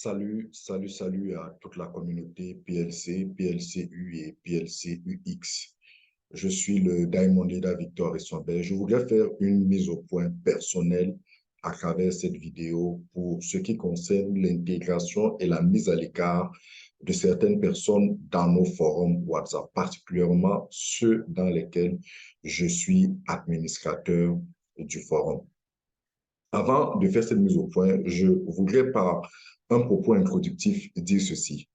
Salut à toute la communauté PLC, PLCU et PLCUX. Je suis le Diamond Leader Victor Essouabet. Je voudrais faire une mise au point personnelle à travers cette vidéo pour ce qui concerne l'intégration et la mise à l'écart de certaines personnes dans nos forums WhatsApp, particulièrement ceux dans lesquels je suis administrateur du forum. Avant de faire cette mise au point, je voudrais par un propos introductif dire ceci.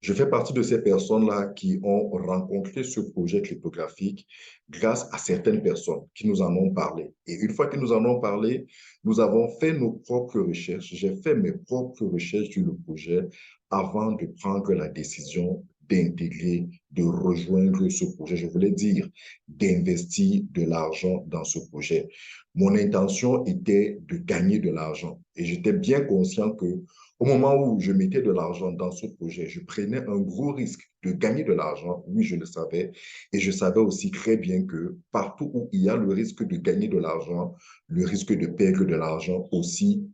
Je fais partie de ces personnes-là qui ont rencontré ce projet cryptographique grâce à certaines personnes qui nous en ont parlé. Et une fois que nous en avons parlé, nous avons fait nos propres recherches. J'ai fait mes propres recherches sur le projet avant de prendre la décision d'intégrer, de rejoindre ce projet. Je voulais dire d'investir de l'argent dans ce projet. Mon intention était de gagner de l'argent. Et j'étais bien conscient que au moment où je mettais de l'argent dans ce projet, je prenais un gros risque de gagner de l'argent. Oui, je le savais. Et je savais aussi très bien que partout où il y a le risque de gagner de l'argent, le risque de perdre de l'argent aussi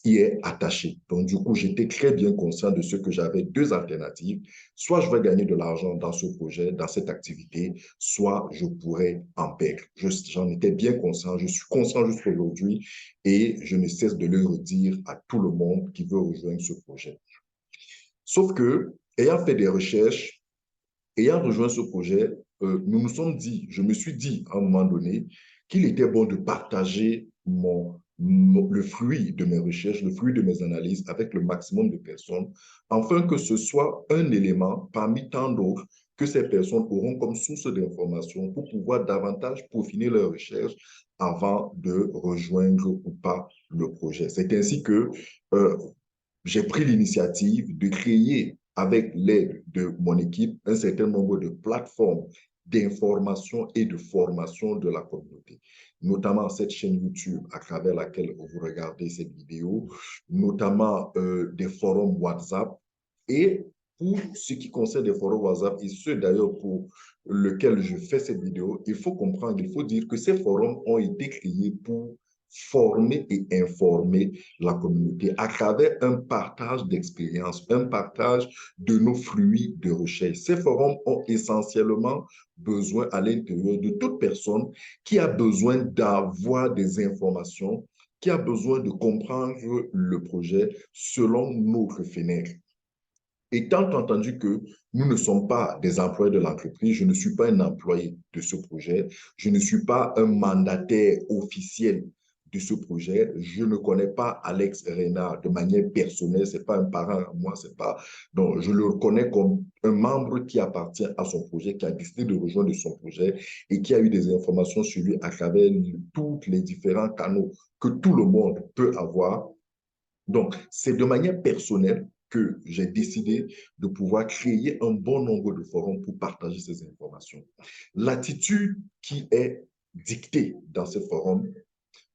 y est attaché. Donc, du coup, j'étais très bien conscient de ce que j'avais deux alternatives. Soit je vais gagner de l'argent dans ce projet, dans cette activité, soit je pourrais en perdre. J'en étais bien conscient. Je suis conscient jusqu'à aujourd'hui et je ne cesse de le redire à tout le monde qui veut rejoindre ce projet. Sauf que, ayant fait des recherches, ayant rejoint ce projet, nous nous sommes dit, je me suis dit à un moment donné qu'il était bon de partager le fruit de mes recherches, le fruit de mes analyses avec le maximum de personnes, afin que ce soit un élément parmi tant d'autres que ces personnes auront comme source d'information pour pouvoir davantage peaufiner leurs recherches avant de rejoindre ou pas le projet. C'est ainsi que euh, j'ai pris l'initiative de créer, avec l'aide de mon équipe, un certain nombre de plateformes d'information et de formation de la communauté, notamment cette chaîne YouTube à travers laquelle vous regardez cette vidéo, notamment des forums WhatsApp. Et pour ce qui concerne les forums WhatsApp, et ceux d'ailleurs pour lesquels je fais cette vidéo, il faut comprendre, il faut dire que ces forums ont été créés pour former et informer la communauté à travers un partage d'expériences, un partage de nos fruits de recherche. Ces forums ont essentiellement besoin à l'intérieur de toute personne qui a besoin d'avoir des informations, qui a besoin de comprendre le projet selon notre fenêtre. Étant entendu que nous ne sommes pas des employés de l'entreprise, je ne suis pas un employé de ce projet, je ne suis pas un mandataire officiel de ce projet, je ne connais pas Alex Renard de manière personnelle, c'est pas un parent à moi, c'est pas, donc je le reconnais comme un membre qui appartient à son projet, qui a décidé de rejoindre son projet et qui a eu des informations sur lui à travers tous les différents canaux que tout le monde peut avoir. Donc, c'est de manière personnelle que j'ai décidé de pouvoir créer un bon nombre de forums pour partager ces informations. L'attitude qui est dictée dans ces forums,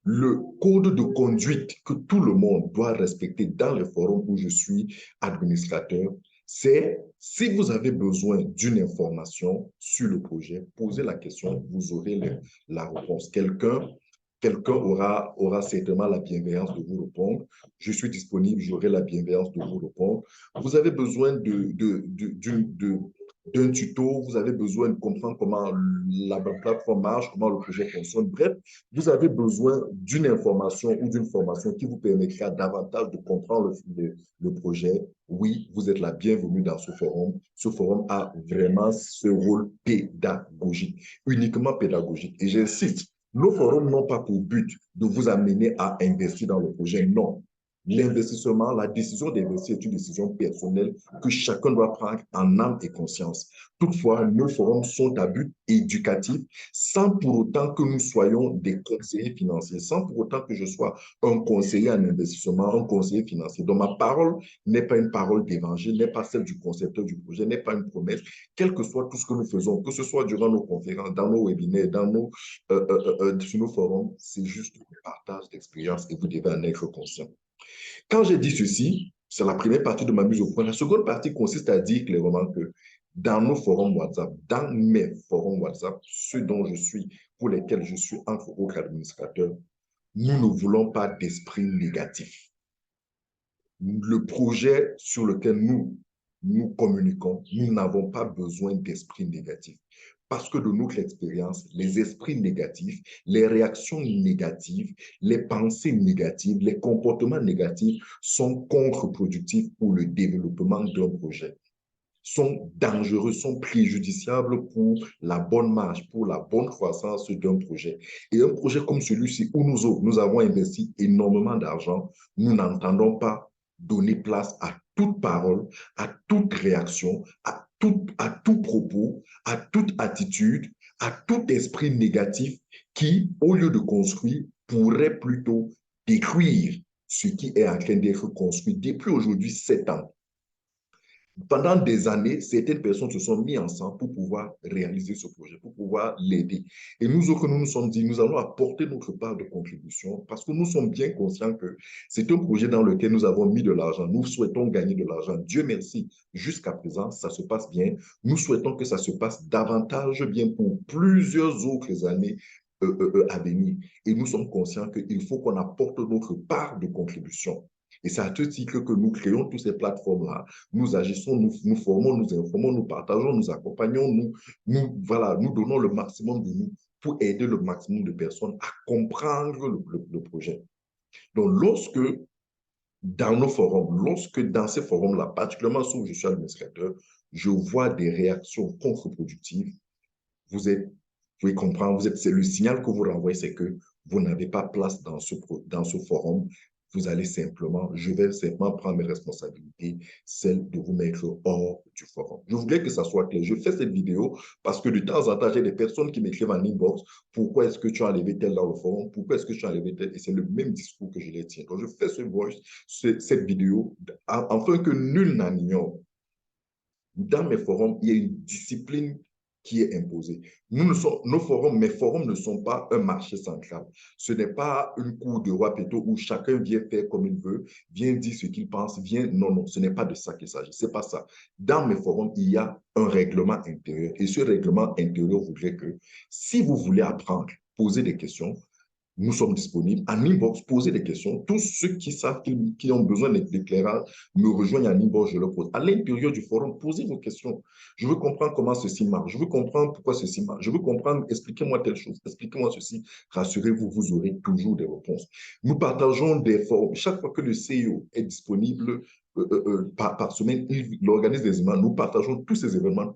le code de conduite que tout le monde doit respecter dans les forums où je suis administrateur, c'est si vous avez besoin d'une information sur le projet, posez la question, vous aurez la réponse. Quelqu'un aura certainement la bienveillance de vous répondre. Je suis disponible, j'aurai la bienveillance de vous répondre. Vous avez besoin d'un tuto, vous avez besoin de comprendre comment la plateforme marche, comment le projet fonctionne. Bref, vous avez besoin d'une information ou d'une formation qui vous permettra davantage de comprendre le projet. Oui, vous êtes la bienvenue dans ce forum. Ce forum a vraiment ce rôle pédagogique, uniquement pédagogique. Et j'insiste, nos forums n'ont pas pour but de vous amener à investir dans le projet. Non. L'investissement, la décision d'investir est une décision personnelle que chacun doit prendre en âme et conscience. Toutefois, nos forums sont à but éducatif sans pour autant que nous soyons des conseillers financiers, sans pour autant que je sois un conseiller en investissement, un conseiller financier. Donc, ma parole n'est pas une parole d'évangile, n'est pas celle du concepteur du projet, n'est pas une promesse, quel que soit tout ce que nous faisons, que ce soit durant nos conférences, dans nos webinaires, sur nos forums, c'est juste un partage d'expérience et vous devez en être conscient. Quand j'ai dit ceci, c'est la première partie de ma mise au point. La seconde partie consiste à dire clairement que dans nos forums WhatsApp, dans mes forums WhatsApp, ceux dont je suis, pour lesquels je suis entre autres administrateurs, nous ne voulons pas d'esprit négatif. Le projet sur lequel nous communiquons, nous n'avons pas besoin d'esprit négatif. Parce que de notre expérience, les esprits négatifs, les réactions négatives, les pensées négatives, les comportements négatifs sont contre-productifs pour le développement d'un projet, sont dangereux, sont préjudiciables pour la bonne marche, pour la bonne croissance d'un projet. Et un projet comme celui-ci, où nous avons investi énormément d'argent, nous n'entendons pas donner place à toute parole, à toute réaction, à tout propos, à toute attitude, à tout esprit négatif qui, au lieu de construire, pourrait plutôt détruire ce qui est en train d'être construit depuis aujourd'hui 7 ans. Pendant des années, certaines personnes se sont mis ensemble pour pouvoir réaliser ce projet, pour pouvoir l'aider. Et nous autres, nous nous sommes dit, nous allons apporter notre part de contribution parce que nous sommes bien conscients que c'est un projet dans lequel nous avons mis de l'argent. Nous souhaitons gagner de l'argent. Dieu merci, jusqu'à présent, ça se passe bien. Nous souhaitons que ça se passe davantage bien pour plusieurs autres années à venir. Et nous sommes conscients qu'il faut qu'on apporte notre part de contribution. Et c'est à ce titre que nous créons toutes ces plateformes-là. Nous agissons, nous formons, nous informons, nous partageons, nous accompagnons, voilà, nous donnons le maximum de nous pour aider le maximum de personnes à comprendre le projet. Donc, lorsque dans ces forums-là, particulièrement sous je suis administrateur, je vois des réactions contre-productives, vous pouvez comprendre, c'est le signal que vous renvoyez, c'est que vous n'avez pas place dans ce forum. Je vais simplement prendre mes responsabilités, celle de vous mettre hors du forum. Je voulais que ça soit clair. Je fais cette vidéo parce que de temps en temps, j'ai des personnes qui m'écrivent en inbox, pourquoi est-ce que tu as enlevé tel dans le forum, pourquoi est-ce que tu as enlevé tel, et c'est le même discours que je les tiens. Donc, je fais cette vidéo, afin que nul n'en ignore. Dans mes forums, il y a une discipline qui est imposée. Mes forums ne sont pas un marché central. Ce n'est pas une cour de roi Péto où chacun vient faire comme il veut, vient dire ce qu'il pense, Non, non, ce n'est pas de ça qu'il s'agit. Ce n'est pas ça. Dans mes forums, il y a un règlement intérieur. Et ce règlement intérieur voudrait que si vous voulez apprendre, poser des questions, nous sommes disponibles. En inbox, posez des questions. Tous ceux qui savent qui ont besoin d'éclairage me rejoignent en inbox, je leur pose. À l'intérieur du forum, posez vos questions. Je veux comprendre comment ceci marche. Je veux comprendre pourquoi ceci marche. Je veux comprendre, expliquez-moi telle chose. Expliquez-moi ceci. Rassurez-vous, vous aurez toujours des réponses. Nous partageons des forums. Chaque fois que le CEO est disponible, par semaine, il organise des événements. Nous partageons tous ces événements,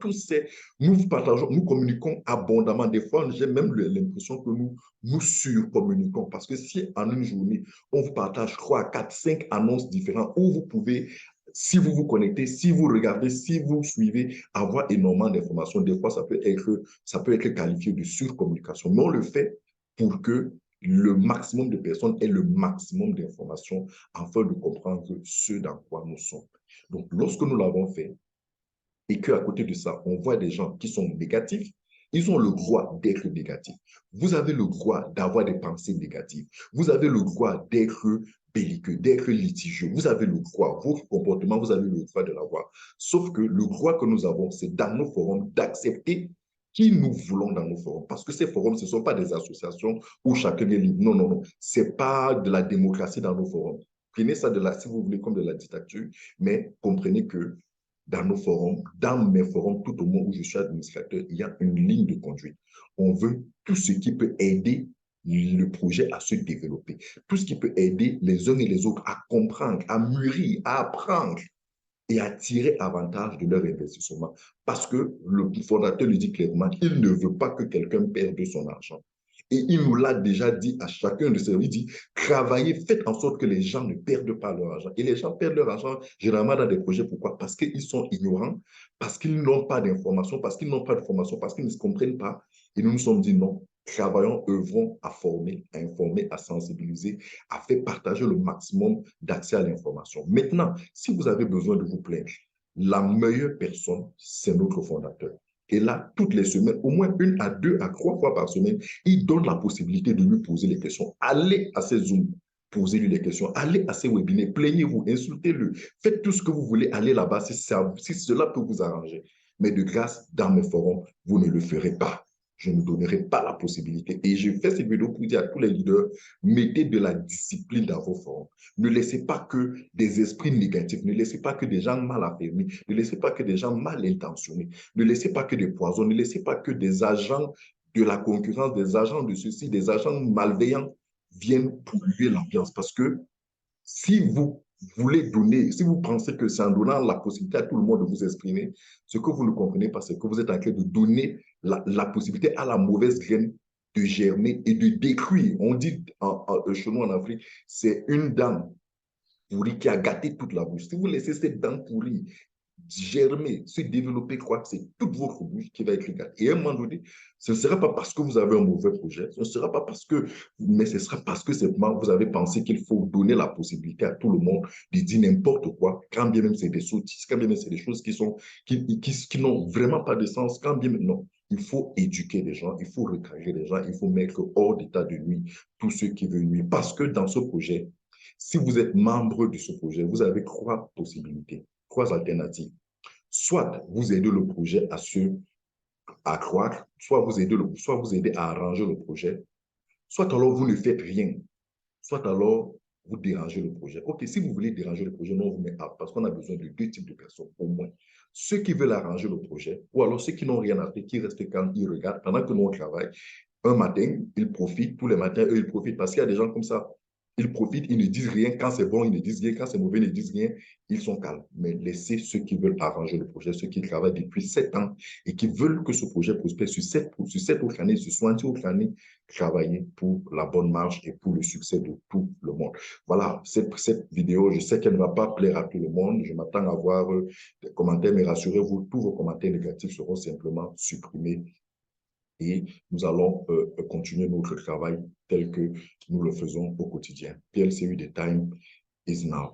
nous communiquons abondamment. Des fois, j'ai même l'impression que nous surcommuniquons. Parce que si en une journée, on vous partage 3, 4, 5 annonces différentes où vous pouvez, si vous vous connectez, si vous regardez, si vous suivez, avoir énormément d'informations, des fois, ça peut être qualifié de surcommunication. Mais on le fait pour que le maximum de personnes aient le maximum d'informations afin de comprendre ce dans quoi nous sommes. Donc, lorsque nous l'avons fait, et qu'à côté de ça, on voit des gens qui sont négatifs, ils ont le droit d'être négatifs. Vous avez le droit d'avoir des pensées négatives. Vous avez le droit d'être belliqueux, d'être litigieux. Vous avez le droit, votre comportement, vous avez le droit de l'avoir. Sauf que le droit que nous avons, c'est dans nos forums d'accepter qui nous voulons dans nos forums. Parce que ces forums, ce ne sont pas des associations où chacun est libre. Non, non, non. Ce n'est pas de la démocratie dans nos forums. Prenez ça si vous voulez, comme de la dictature, mais comprenez que dans nos forums, dans mes forums, tout au moins où je suis administrateur, il y a une ligne de conduite. On veut tout ce qui peut aider le projet à se développer, tout ce qui peut aider les uns et les autres à comprendre, à mûrir, à apprendre et à tirer avantage de leur investissement. Parce que le fondateur le dit clairement, il ne veut pas que quelqu'un perde son argent. Et il nous l'a déjà dit à chacun de ses, il dit, travaillez, faites en sorte que les gens ne perdent pas leur argent. Et les gens perdent leur argent généralement dans des projets. Pourquoi? Parce qu'ils sont ignorants, parce qu'ils n'ont pas d'informations, parce qu'ils n'ont pas de formation, parce qu'ils ne se comprennent pas. Et nous nous sommes dit non, travaillons, œuvrons à former, à informer, à sensibiliser, à faire partager le maximum d'accès à l'information. Maintenant, si vous avez besoin de vous plaindre, la meilleure personne, c'est notre fondateur. Et là, toutes les semaines, au moins 1 à 2 à 3 fois par semaine, il donne la possibilité de lui poser les questions. Allez à ses Zooms, posez-lui les questions. Allez à ses webinaires, plaignez-vous, insultez-le. Faites tout ce que vous voulez, allez là-bas si cela peut vous arranger. Mais de grâce, dans mes forums, vous ne le ferez pas. je ne donnerai pas la possibilité. Et je fais cette vidéo pour dire à tous les leaders, mettez de la discipline dans vos forums. Ne laissez pas que des esprits négatifs, ne laissez pas que des gens mal affermis, ne laissez pas que des gens mal intentionnés, ne laissez pas que des poisons, ne laissez pas que des agents de la concurrence, des agents de ceci, des agents malveillants viennent polluer l'ambiance. Parce que si vous voulez donner, si vous pensez que c'est en donnant la possibilité à tout le monde de vous exprimer, ce que vous ne comprenez pas, c'est que vous êtes en train de donner la possibilité à la mauvaise graine de germer et de détruire. On dit chez nous en Afrique, c'est une dent pourrie qui a gâté toute la bouche. Si vous laissez cette dent pourrie germer, se développer, croître, c'est toute votre bouche qui va être gâtée. Et à un moment donné, ce ne sera pas parce que vous avez un mauvais projet, ce ne sera pas parce que, mais ce sera parce que simplement vous avez pensé qu'il faut donner la possibilité à tout le monde de dire n'importe quoi, quand bien même c'est des sottises, quand bien même c'est des choses qui n'ont vraiment pas de sens, quand bien même, non. Il faut éduquer les gens, il faut recadrer les gens, il faut mettre hors d'état de nuit tous ceux qui veulent nuire. Parce que dans ce projet, si vous êtes membre de ce projet, vous avez trois possibilités, trois alternatives. Soit vous aidez le projet à croître, soit vous aidez à arranger le projet, soit alors vous ne faites rien, soit alors vous dérangez le projet. OK, si vous voulez déranger le projet, non, on vous met à, parce qu'on a besoin de deux types de personnes au moins. Ceux qui veulent arranger le projet, ou alors ceux qui n'ont rien à faire, qui restent quand ils regardent, pendant que nous on travaille. Un matin, ils profitent, tous les matins, eux, ils profitent, parce qu'il y a des gens comme ça. Ils profitent, ils ne disent rien. Quand c'est bon, ils ne disent rien. Quand c'est mauvais, ils ne disent rien. Ils sont calmes. Mais laissez ceux qui veulent arranger le projet, ceux qui travaillent depuis 7 ans et qui veulent que ce projet prospère sur 7 autres années, sur 60 autres années, travailler pour la bonne marche et pour le succès de tout le monde. Voilà, cette vidéo, je sais qu'elle ne va pas plaire à tout le monde. Je m'attends à voir des commentaires, mais rassurez-vous, tous vos commentaires négatifs seront simplement supprimés et nous allons continuer notre travail tel que nous le faisons au quotidien. PLCU The Time is now.